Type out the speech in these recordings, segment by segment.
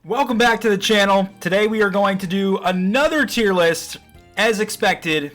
Welcome back to the channel. Today we are going to do another tier list. As expected,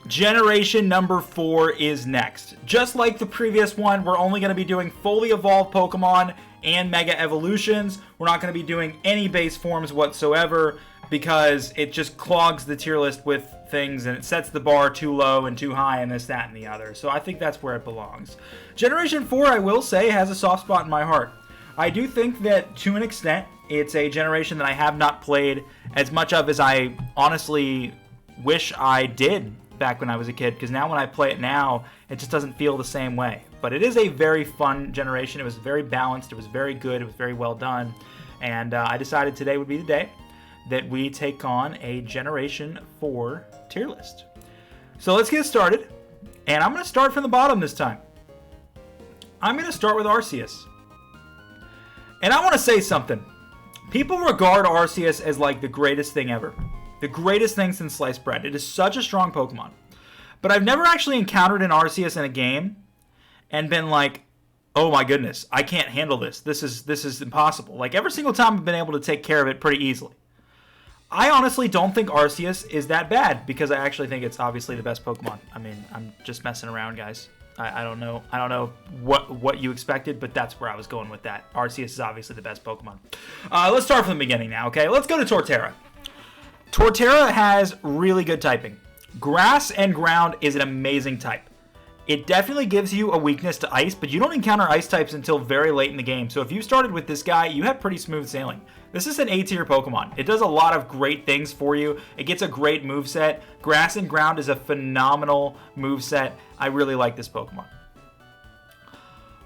generation number 4 is next. Just like the previous one, we're only going to be doing fully evolved Pokemon and Mega Evolutions. We're not going to be doing any base forms whatsoever because it just clogs the tier list with things and it sets the bar too low and too high and this, that, and the other. So I think that's where it belongs. Generation 4, I will say, has a soft spot in my heart. I do think that, to an extent, it's a generation that I have not played as much of as I honestly wish I did back when I was a kid, because now when I play it now, it just doesn't feel the same way. But it is a very fun generation. It was very balanced. It was very good. It was very well done. And I decided today would be the day that we take on a Generation 4 tier list. So let's get started. And I'm going to start from the bottom this time. I'm going to start with Arceus. And I want to say something. People regard Arceus as like the greatest thing ever. The greatest thing since sliced bread. It is such a strong Pokemon. But I've never actually encountered an Arceus in a game and been like, oh my goodness, I can't handle this. This is impossible. Like every single time I've been able to take care of it pretty easily. I honestly don't think Arceus is that bad because I actually think it's obviously the best Pokemon. I mean, I'm just messing around, guys. I don't know what you expected, but that's where I was going with that. Arceus is obviously the best Pokemon. Let's start from the beginning now, okay? Let's go to Torterra. Torterra has really good typing. Grass and ground is an amazing type. It definitely gives you a weakness to ice, but you don't encounter ice types until very late in the game. So if you started with this guy, you have pretty smooth sailing. This is an A-tier Pokemon. It does a lot of great things for you. It gets a great moveset. Grass and ground is a phenomenal moveset. I really like this Pokemon.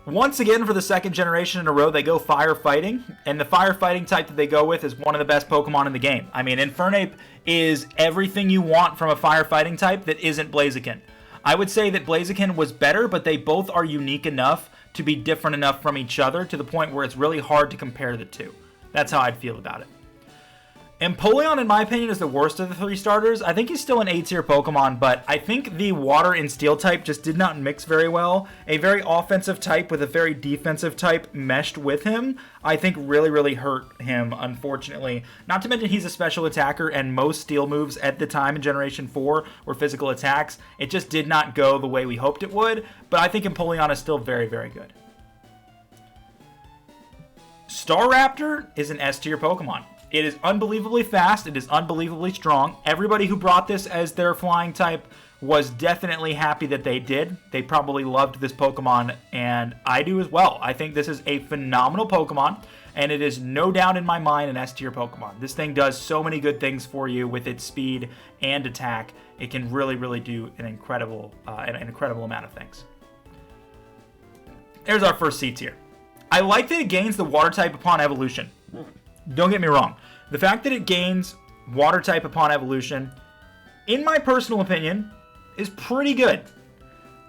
Once again, for the second generation in a row, they go firefighting, and the firefighting type that they go with is one of the best Pokemon in the game. I mean, Infernape is everything you want from a firefighting type that isn't Blaziken. I would say that Blaziken was better, but they both are unique enough to be different enough from each other to the point where it's really hard to compare the two. That's how I'd feel about it. Empoleon, in my opinion, is the worst of the 3 starters. I think he's still an A-tier Pokemon, but I think the Water and Steel type just did not mix very well. A very offensive type with a very defensive type meshed with him, I think really hurt him, unfortunately. Not to mention he's a special attacker, and most Steel moves at the time in Generation 4 were physical attacks. It just did not go the way we hoped it would, but I think Empoleon is still very good. Staraptor is an S-tier Pokemon. It is unbelievably fast. It is unbelievably strong. Everybody who brought this as their flying type was definitely happy that they did. They probably loved this Pokemon, and I do as well. I think this is a phenomenal Pokemon, and it is no doubt in my mind an S-tier Pokemon. This thing does so many good things for you with its speed and attack. It can really do an incredible amount of things. There's our first C tier. I like that it gains the water type upon evolution. Don't get me wrong. The fact that it gains water type upon evolution, in my personal opinion, is pretty good.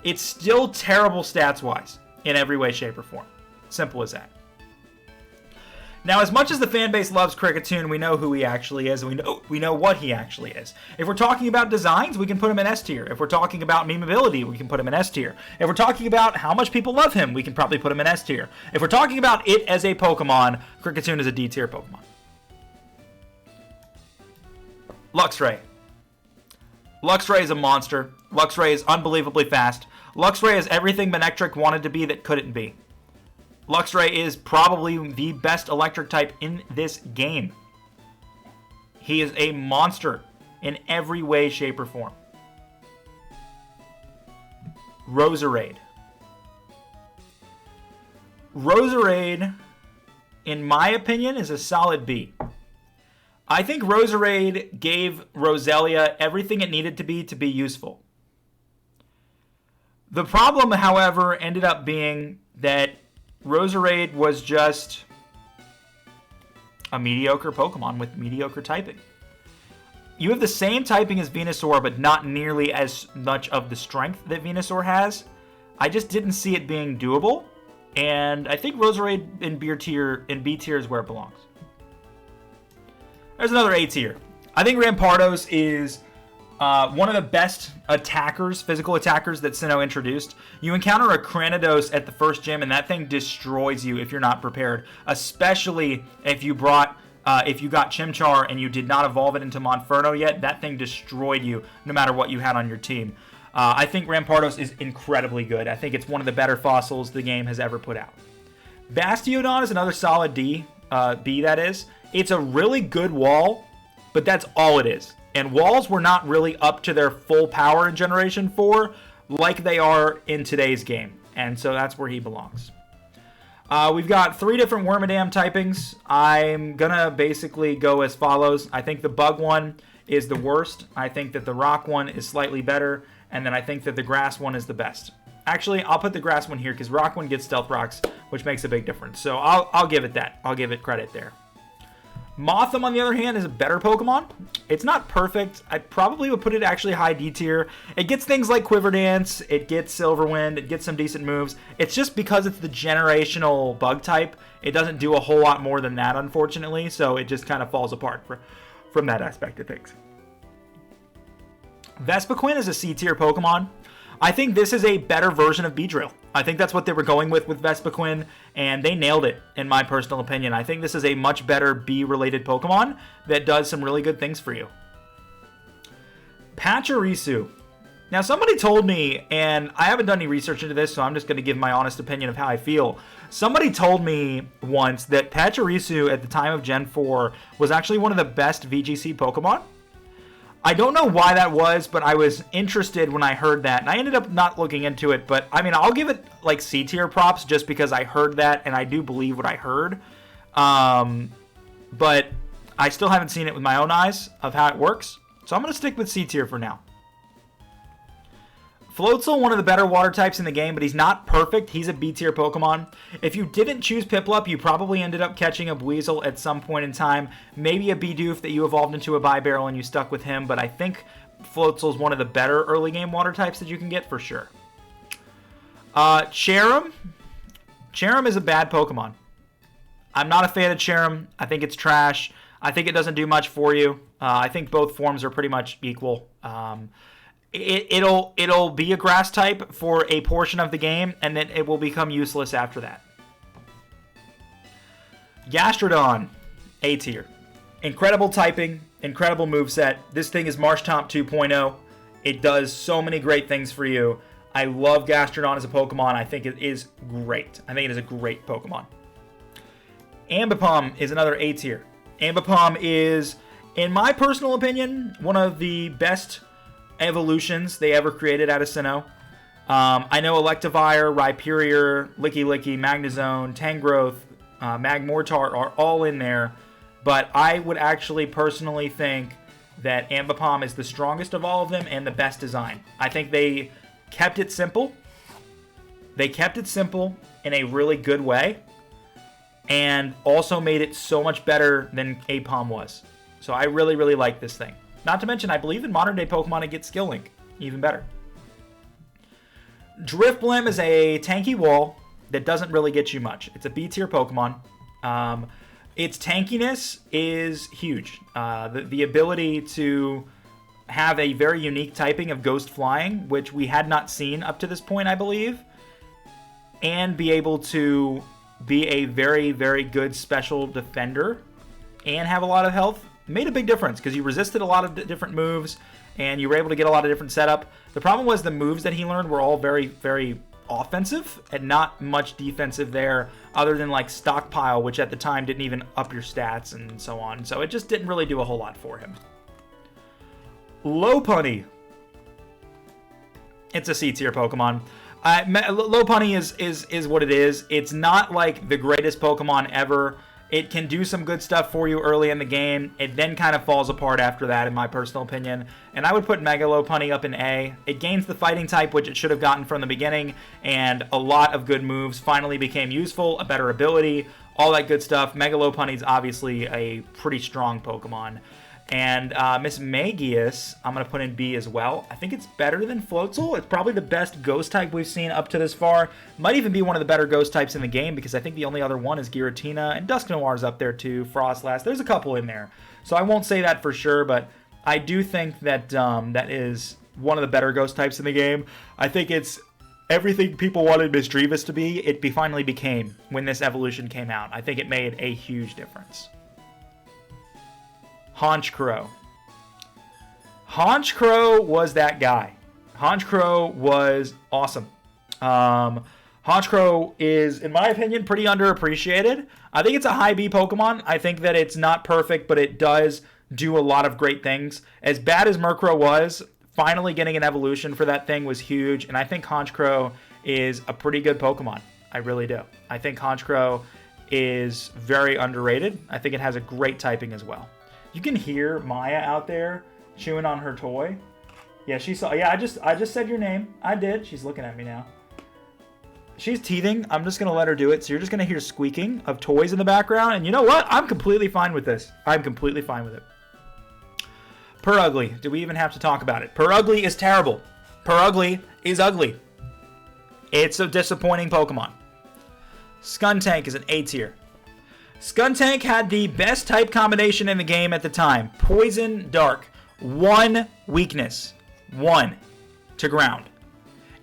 It's still terrible stats-wise in every way, shape, or form. Simple as that. Now, as much as the fan base loves Kricketune, we know who he actually is, and we know what he actually is. If we're talking about designs, we can put him in S tier. If we're talking about memeability, we can put him in S tier. If we're talking about how much people love him, we can probably put him in S tier. If we're talking about it as a Pokemon, Kricketune is a D tier Pokemon. Luxray. Luxray is a monster. Luxray is unbelievably fast. Luxray is everything Manectric wanted to be that couldn't be. Luxray is probably the best electric type in this game. He is a monster in every way, shape, or form. Roserade. Roserade, in my opinion, is a solid B. I think Roserade gave Roselia everything it needed to be useful. The problem, however, ended up being that Roserade was just a mediocre Pokemon with mediocre typing. You have the same typing as Venusaur, but not nearly as much of the strength that Venusaur has. I just didn't see it being doable, and I think Roserade in B tier is where it belongs. There's another A tier. I think Rampardos is one of the best attackers, physical attackers that Sinnoh introduced. You encounter a Cranidos at the first gym, and that thing destroys you if you're not prepared, especially if you brought if you got Chimchar and you did not evolve it into Monferno yet, that thing destroyed you no matter what you had on your team. I think Rampardos is incredibly good. I think it's one of the better fossils the game has ever put out. Bastiodon is another solid B, that is. It's a really good wall, but that's all it is. And walls were not really up to their full power in Generation 4 like they are in today's game. And so that's where he belongs. We've got 3 different Wormadam typings. I'm going to basically go as follows. I think the bug one is the worst. I think that the rock one is slightly better. And then I think that the grass one is the best. Actually, I'll put the grass one here because rock one gets stealth rocks, which makes a big difference. So I'll give it that. I'll give it credit there. Mothim, on the other hand, is a better Pokemon. It's not perfect. I probably would put it actually high D tier. It gets things like Quiver Dance. It gets Silverwind. It gets some decent moves. It's just because it's the generational bug type, it doesn't do a whole lot more than that, unfortunately. So it just kind of falls apart from that aspect of things. Vespiquen is a C tier Pokemon. I think this is a better version of Beedrill. I think that's what they were going with Vespiquen, and they nailed it, in my personal opinion. I think this is a much better bee-related Pokemon that does some really good things for you. Pachirisu. Now, somebody told me, and I haven't done any research into this, so I'm just going to give my honest opinion of how I feel. Somebody told me once that Pachirisu, at the time of Gen 4, was actually one of the best VGC Pokemon. I don't know why that was, but I was interested when I heard that, and I ended up not looking into it, but I mean, I'll give it like C tier props just because I heard that, and I do believe what I heard. But I still haven't seen it with my own eyes of how it works, so I'm going to stick with C tier for now. Floatzel, one of the better water types in the game, but he's not perfect. He's a B tier Pokemon. If you didn't choose Piplup, you probably ended up catching a Buizel at some point in time. Maybe a Bidoof that you evolved into a Bibarel and you stuck with him, but I think Floatzel is one of the better early game water types that you can get for sure. Cherrim. Cherrim is a bad Pokemon. I'm not a fan of Cherrim. I think it's trash. I think it doesn't do much for you. I think both forms are pretty much equal. It'll be a grass type for a portion of the game, and then it will become useless after that. Gastrodon, A tier. Incredible typing, incredible moveset. This thing is Marshtomp 2.0. It does so many great things for you. I love Gastrodon as a Pokemon. I think it is great. I think it is a great Pokemon. Ambipom is another A tier. Ambipom is, in my personal opinion, one of the best evolutions they ever created out of Sinnoh. I know Electivire, Rhyperior, Licky, Magnezone, Tangrowth, Magmortar are all in there, but I would actually personally think that Ambipom is the strongest of all of them and the best design. I think they kept it simple. They kept it simple in a really good way, and also made it so much better than Apom was. So I really, really like this thing. Not to mention, I believe in modern-day Pokemon it gets Skill Link. Even better. Drifblim is a tanky wall that doesn't really get you much. It's a B-tier Pokemon. Its tankiness is huge. The ability to have a very unique typing of Ghost Flying, which we had not seen up to this point, I believe, and be able to be a very, very good special defender and have a lot of health, made a big difference because you resisted a lot of different moves and you were able to get a lot of different setup. The problem was the moves that he learned were all very, very offensive and not much defensive there other than like Stockpile, which at the time didn't even up your stats and so on. So it just didn't really do a whole lot for him. Lopunny. It's a C tier Pokemon. Lopunny is what it is. It's not like the greatest Pokemon ever. It can do some good stuff for you early in the game. It then kind of falls apart after that, in my personal opinion. And I would put Mega Lopunny up in A. It gains the fighting type, which it should have gotten from the beginning, and a lot of good moves finally became useful, a better ability, all that good stuff. Mega Lopunny is obviously a pretty strong Pokemon. And Miss Magius, I'm going to put in B as well. I think it's better than Floatzel. It's probably the best ghost type we've seen up to this far. Might even be one of the better ghost types in the game because I think the only other one is Giratina. And Dusknoir's up there too, Frostlass. There's a couple in there. So I won't say that for sure, but I do think that that is one of the better ghost types in the game. I think it's everything people wanted Misdreavus to be, finally became when this evolution came out. I think it made a huge difference. Honchkrow. Honchkrow was that guy. Honchkrow was awesome. Honchkrow is, in my opinion, pretty underappreciated. I think it's a high B Pokemon. I think that it's not perfect, but it does do a lot of great things. As bad as Murkrow was, finally getting an evolution for that thing was huge, and I think Honchkrow is a pretty good Pokemon. I really do. I think Honchkrow is very underrated. I think it has a great typing as well. You can hear Maya out there chewing on her toy. Yeah, she saw. Yeah, I just said your name. I did. She's looking at me now. She's teething. I'm just gonna let her do it. So you're just gonna hear squeaking of toys in the background. And you know what? I'm completely fine with this. I'm completely fine with it. Purugly. Do we even have to talk about it? Purugly is terrible. Purugly is ugly. It's a disappointing Pokemon. Skuntank is an A tier. Skuntank had the best type combination in the game at the time. Poison, Dark. One weakness. One to ground.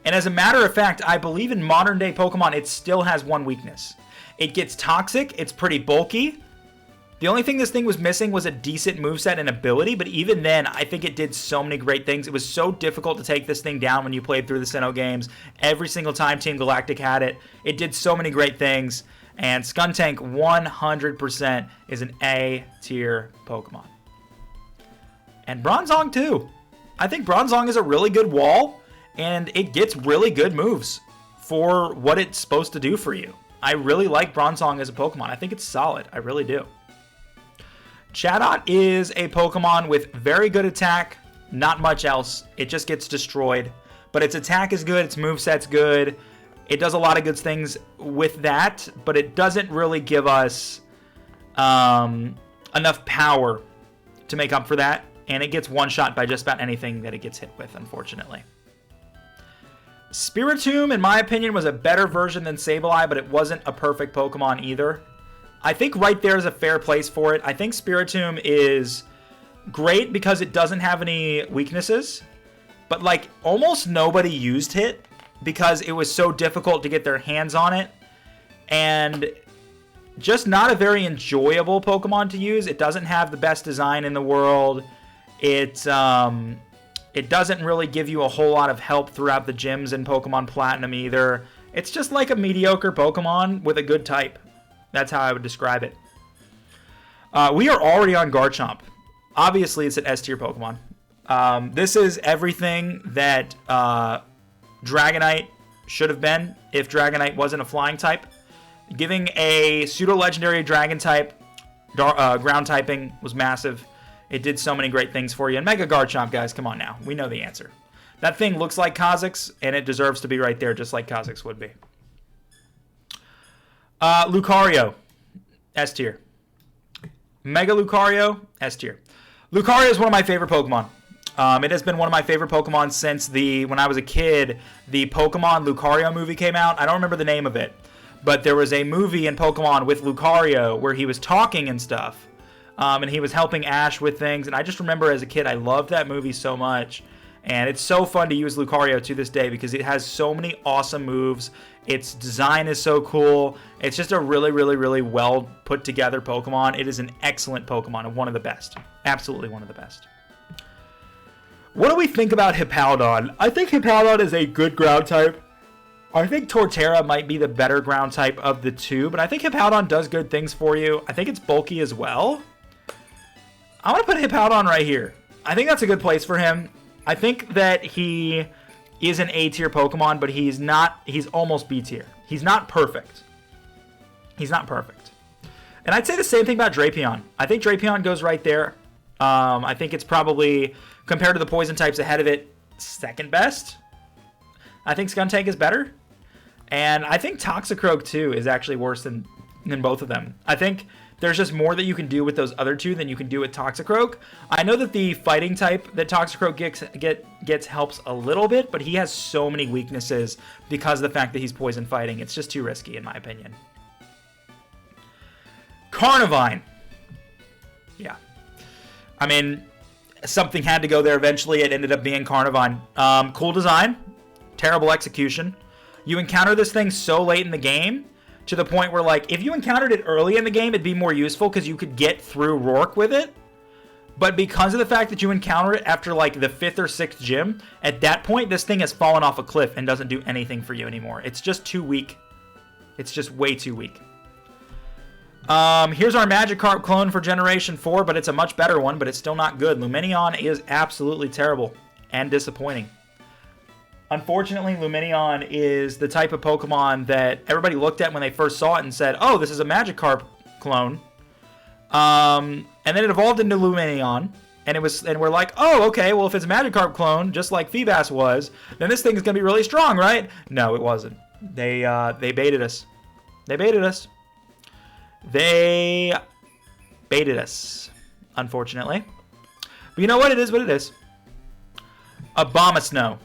And as a matter of fact, I believe in modern day Pokemon, it still has one weakness. It gets toxic. It's pretty bulky. The only thing this thing was missing was a decent moveset and ability, but even then, I think it did so many great things. It was so difficult to take this thing down when you played through the Sinnoh games. Every single time Team Galactic had it, it did so many great things. And Skuntank 100% is an A tier Pokemon. And Bronzong too. I think Bronzong is a really good wall, and it gets really good moves for what it's supposed to do for you. I really like Bronzong as a Pokemon. I think it's solid. I really do. Chatot is a Pokemon with very good attack, not much else. It just gets destroyed. But its attack is good, its moveset's good. It does a lot of good things with that, but it doesn't really give us enough power to make up for that. And it gets one-shot by just about anything that it gets hit with, unfortunately. Spiritomb, in my opinion, was a better version than Sableye, but it wasn't a perfect Pokemon either. I think right there is a fair place for it. I think Spiritomb is great because it doesn't have any weaknesses, but like almost nobody used it because it was so difficult to get their hands on it, and just not a very enjoyable Pokemon to use. It doesn't have the best design in the world. It doesn't really give you a whole lot of help throughout the gyms in Pokemon Platinum either. It's just like a mediocre Pokemon with a good type. That's how I would describe it. We are already on Garchomp. Obviously, it's an S tier Pokemon. This is everything that Dragonite should have been if Dragonite wasn't a flying type. Giving a pseudo-legendary Dragon type ground typing was massive. It did so many great things for you. And Mega Garchomp, guys, come on now. We know the answer. That thing looks like Kha'Zix, and it deserves to be right there, just like Kha'Zix would be. Lucario, S tier. Mega Lucario, S tier. Lucario is one of my favorite Pokemon. It has been one of my favorite Pokemon since when I was a kid, the Pokemon Lucario movie came out. I don't remember the name of it, but there was a movie in Pokemon with Lucario where he was talking and stuff, and he was helping Ash with things. And I just remember as a kid, I loved that movie so much. And it's so fun to use Lucario to this day because it has so many awesome moves. Its design is so cool. It's just a really, really, really well put together Pokemon. It is an excellent Pokemon and one of the best. Absolutely one of the best. What do we think about Hippowdon? I think Hippowdon is a good ground type. I think Torterra might be the better ground type of the two, but I think Hippowdon does good things for you. I think it's bulky as well. I'm going to put Hippowdon right here. I think that's a good place for him. I think that he is an A tier Pokemon, but he's almost B tier. He's not perfect. He's not perfect. And I'd say the same thing about Drapion. I think Drapion goes right there. I think it's probably, compared to the poison types ahead of it, second best. I think Skuntank is better. And I think Toxicroak, too, is actually worse than both of them. I think there's just more that you can do with those other two than you can do with Toxicroak. I know that the fighting type that Toxicroak gets helps a little bit, but he has so many weaknesses because of the fact that he's poison fighting. It's just too risky, in my opinion. Carnivine. Yeah. I mean, something had to go there eventually. It ended up being Carnivine. Cool design. Terrible execution. You encounter this thing so late in the game, to the point where, like, if you encountered it early in the game, it'd be more useful because you could get through Rourke with it. But because of the fact that you encounter it after like the 5th or 6th gym, at that point, this thing has fallen off a cliff and doesn't do anything for you anymore. It's just too weak. It's just way too weak. Here's our Magikarp clone for Generation 4, but it's a much better one, but it's still not good. Lumineon is absolutely terrible and disappointing. Unfortunately, Lumineon is the type of Pokemon that everybody looked at when they first saw it and said, oh, this is a Magikarp clone. And then it evolved into Lumineon, and we're like, oh, okay, well, if it's a Magikarp clone, just like Feebas was, then this thing is going to be really strong, right? No, it wasn't. They baited us. They baited us. They baited us, unfortunately. But you know what? It is what it is. Abomasnow.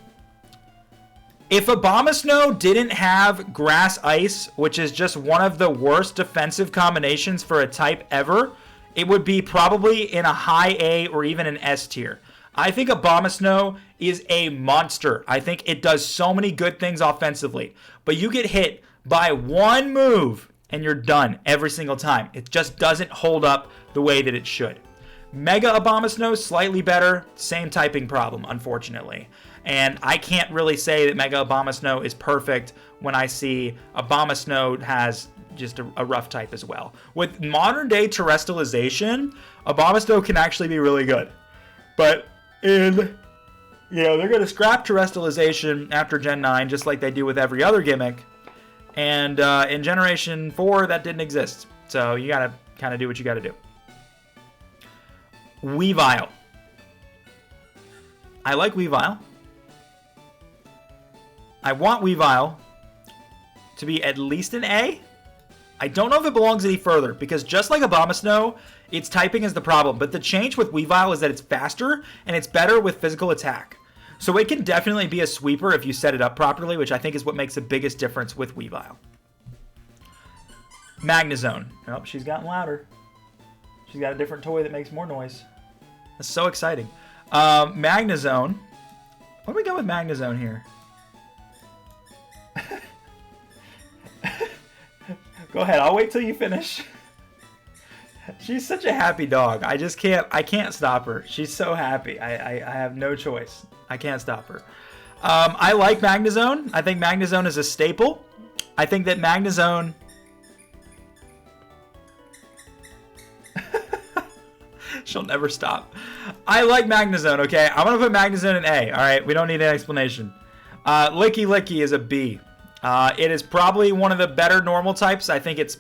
If Abomasnow didn't have Grass Ice, which is just one of the worst defensive combinations for a type ever, it would be probably in a high A or even an S tier. I think Abomasnow is a monster. I think it does so many good things offensively. But you get hit by one move and you're done every single time. It just doesn't hold up the way that it should. Mega Abomasnow, slightly better, same typing problem, unfortunately. And I can't really say that Mega Abomasnow is perfect when I see Abomasnow has just a rough type as well. With modern day terrestrialization, Abomasnow can actually be really good. But they're going to scrap terrestrialization after Gen 9, just like they do with every other gimmick. And in Generation 4, that didn't exist. So you got to kind of do what you got to do. Weavile. I like Weavile. I want Weavile to be at least an A. I don't know if it belongs any further, because just like Abomasnow, its typing is the problem. But the change with Weavile is that it's faster, and it's better with physical attack. So it can definitely be a sweeper if you set it up properly, which I think is what makes the biggest difference with Weavile. Magnezone. Oh, she's gotten louder. She's got a different toy that makes more noise. That's so exciting. Magnezone. What do we go with Magnezone here? Go ahead, I'll wait till you finish. She's such a happy dog. I can't stop her. She's so happy. I have no choice. I can't stop her. I like Magnezone. I think Magnezone is a staple. I think that Magnezone... She'll never stop. I like Magnezone, okay? I'm going to put Magnezone in A, alright? We don't need an explanation. Licky Licky is a B. It is probably one of the better normal types. I think it's,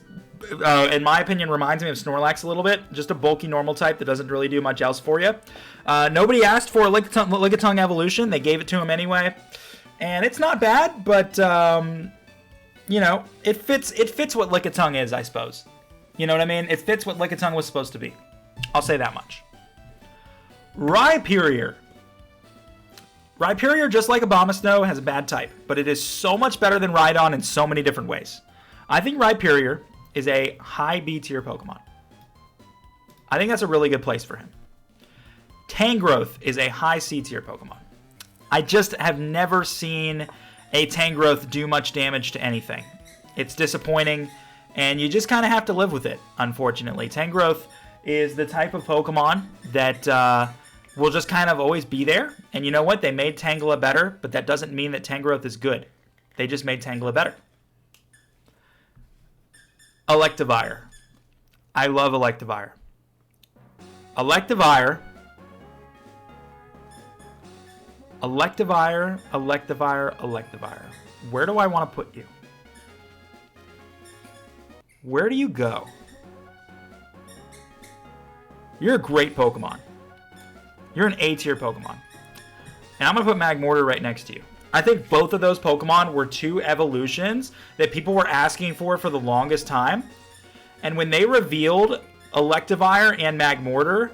in my opinion, reminds me of Snorlax a little bit. Just a bulky normal type that doesn't really do much else for you. Nobody asked for a Lickitung evolution. They gave it to him anyway. And it's not bad, but, it fits what Lickitung is, I suppose. You know what I mean? It fits what Lickitung was supposed to be. I'll say that much. Rhyperior. Rhyperior, just like Abomasnow, has a bad type, but it is so much better than Rhydon in so many different ways. I think Rhyperior is a high B tier Pokemon. I think that's a really good place for him. Tangrowth is a high C tier Pokemon. I just have never seen a Tangrowth do much damage to anything. It's disappointing, and you just kind of have to live with it, unfortunately. Tangrowth is the type of Pokemon that will just kind of always be there. And you know what? They made Tangela better, but that doesn't mean that Tangrowth is good. They just made Tangela better. Electivire. I love Electivire. Electivire. Where do I want to put you? Where do you go? You're a great Pokemon. You're an A-tier Pokemon. And I'm going to put Magmortar right next to you. I think both of those Pokemon were two evolutions that people were asking for the longest time. And when they revealed Electivire and Magmortar,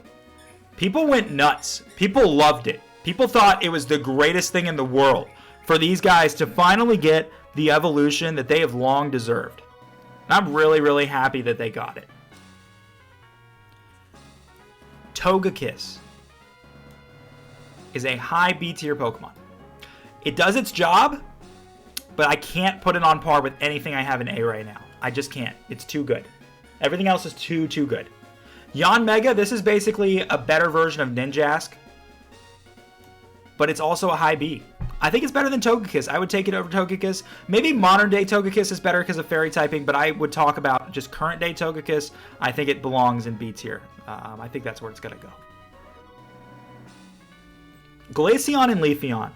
people went nuts. People loved it. People thought it was the greatest thing in the world for these guys to finally get the evolution that they have long deserved. And I'm really, really happy that they got it. Togekiss is a high B tier Pokemon. It does its job, but I can't put it on par with anything I have in A right now. I just can't. It's too good. Everything else is too good. Yanmega, this is basically a better version of Ninjask, but it's also a high B. I think it's better than Togekiss. I would take it over Togekiss. Maybe modern day Togekiss is better because of fairy typing, but I would talk about just current day Togekiss. I think it belongs in B tier. I think that's where it's going to go. Glaceon and Leafeon.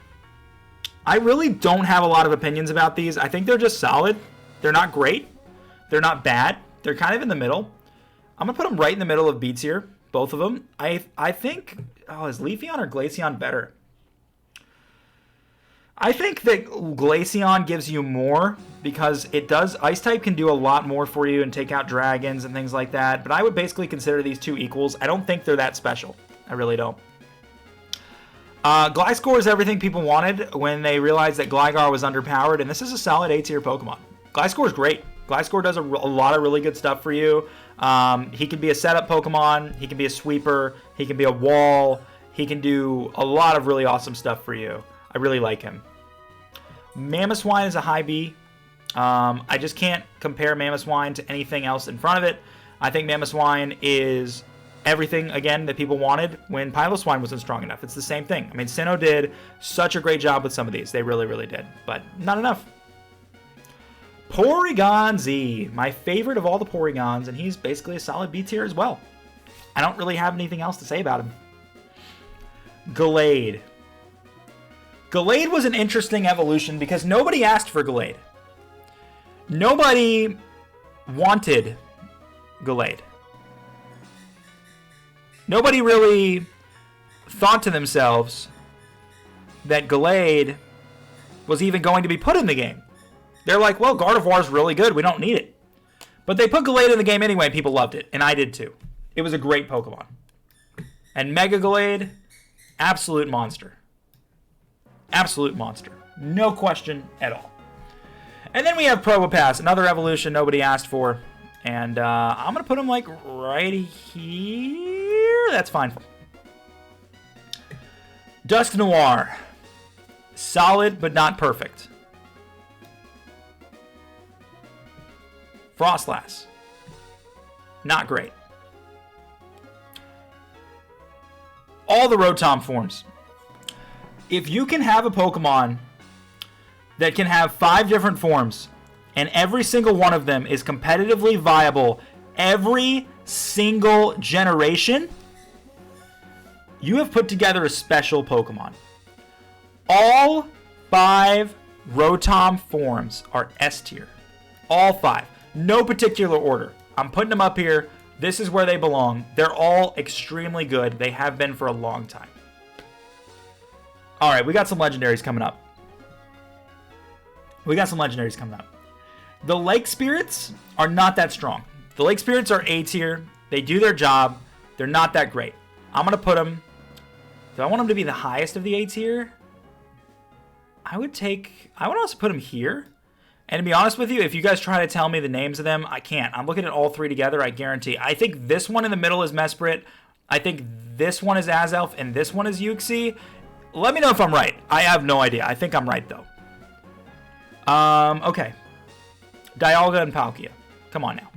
I really don't have a lot of opinions about these. I think they're just solid. They're not great. They're not bad. They're kind of in the middle. I'm going to put them right in the middle of B tier, both of them. I think, is Leafeon or Glaceon better? I think that Glaceon gives you more because it does. Ice type can do a lot more for you and take out dragons and things like that. But I would basically consider these two equals. I don't think they're that special. I really don't. Gliscor is everything people wanted when they realized that Gligar was underpowered. And this is a solid A tier Pokemon. Gliscor is great. Gliscor does a lot of really good stuff for you. He can be a setup Pokemon. He can be a sweeper. He can be a wall. He can do a lot of really awesome stuff for you. I really like him. Mamoswine is a high B. I just can't compare Mamoswine to anything else in front of it. I think Mamoswine is everything, again, that people wanted when Piloswine wasn't strong enough. It's the same thing. I mean, Sinnoh did such a great job with some of these. They really, really did. But not enough. Porygon Z. My favorite of all the Porygons, and he's basically a solid B tier as well. I don't really have anything else to say about him. Gallade. Gallade was an interesting evolution because nobody asked for Gallade. Nobody wanted Gallade. Nobody really thought to themselves that Gallade was even going to be put in the game. They're like, well, Gardevoir is really good. We don't need it. But they put Gallade in the game anyway, and people loved it. And I did too. It was a great Pokemon. And Mega Gallade, absolute monster. Absolute monster. No question at all. And then we have Probopass, another evolution nobody asked for. And I'm going to put him like right here. That's fine. Dusknoir. Solid, but not perfect. Frostlass. Not great. All the Rotom forms. If you can have a Pokemon that can have 5 different forms, and every single one of them is competitively viable every single generation, you have put together a special Pokemon. All 5 Rotom forms are S tier. All 5. No particular order. I'm putting them up here. This is where they belong. They're all extremely good. They have been for a long time. All right, we got some legendaries coming up. The Lake Spirits are not that strong. The Lake Spirits are A tier. They do their job. They're not that great. I'm going to put them... Do I want them to be the highest of the A tier? I would also put them here. And to be honest with you, if you guys try to tell me the names of them, I can't. I'm looking at all 3 together, I guarantee. I think this one in the middle is Mesprit. I think this one is Azelf, and this one is Uxie. Let me know if I'm right. I have no idea. I think I'm right, though. Okay. Dialga and Palkia. Come on now.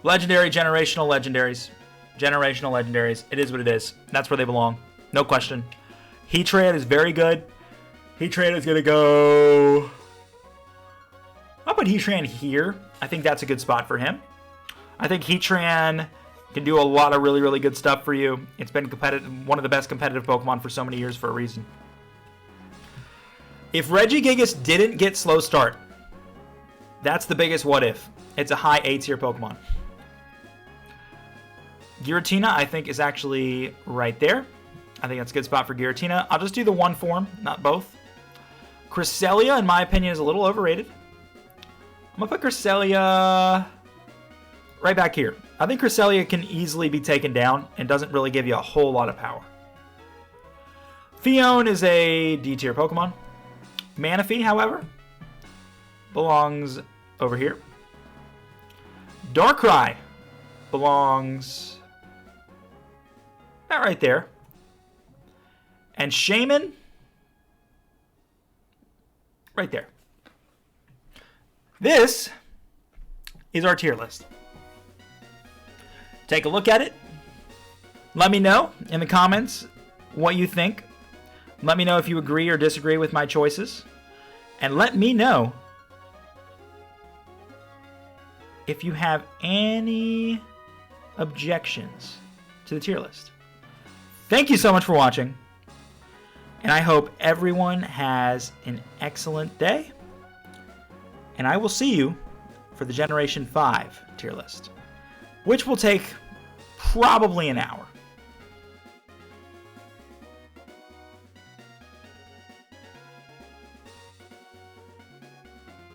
Legendary, generational legendaries. Generational legendaries. It is what it is. That's where they belong. No question. Heatran is very good. Heatran is going to go... I'll put Heatran here. I think that's a good spot for him. I think Heatran can do a lot of really, really good stuff for you. It's been one of the best competitive Pokemon for so many years for a reason. If Regigigas didn't get slow start, that's the biggest what if. It's a high A tier Pokemon. Giratina, I think, is actually right there. I think that's a good spot for Giratina. I'll just do the one form, not both. Cresselia, in my opinion, is a little overrated. I'm going to put Cresselia right back here. I think Cresselia can easily be taken down and doesn't really give you a whole lot of power. Phione is a D tier Pokemon. Manaphy, however, belongs over here. Darkrai belongs about right there. And Shaman, right there. This is our tier list. take a look at it. Let me know in the comments what you think. Let me know if you agree or disagree with my choices. And let me know if you have any objections to the tier list. Thank you so much for watching. And I hope everyone has an excellent day. And I will see you for the Generation 5 tier list, which will take probably an hour.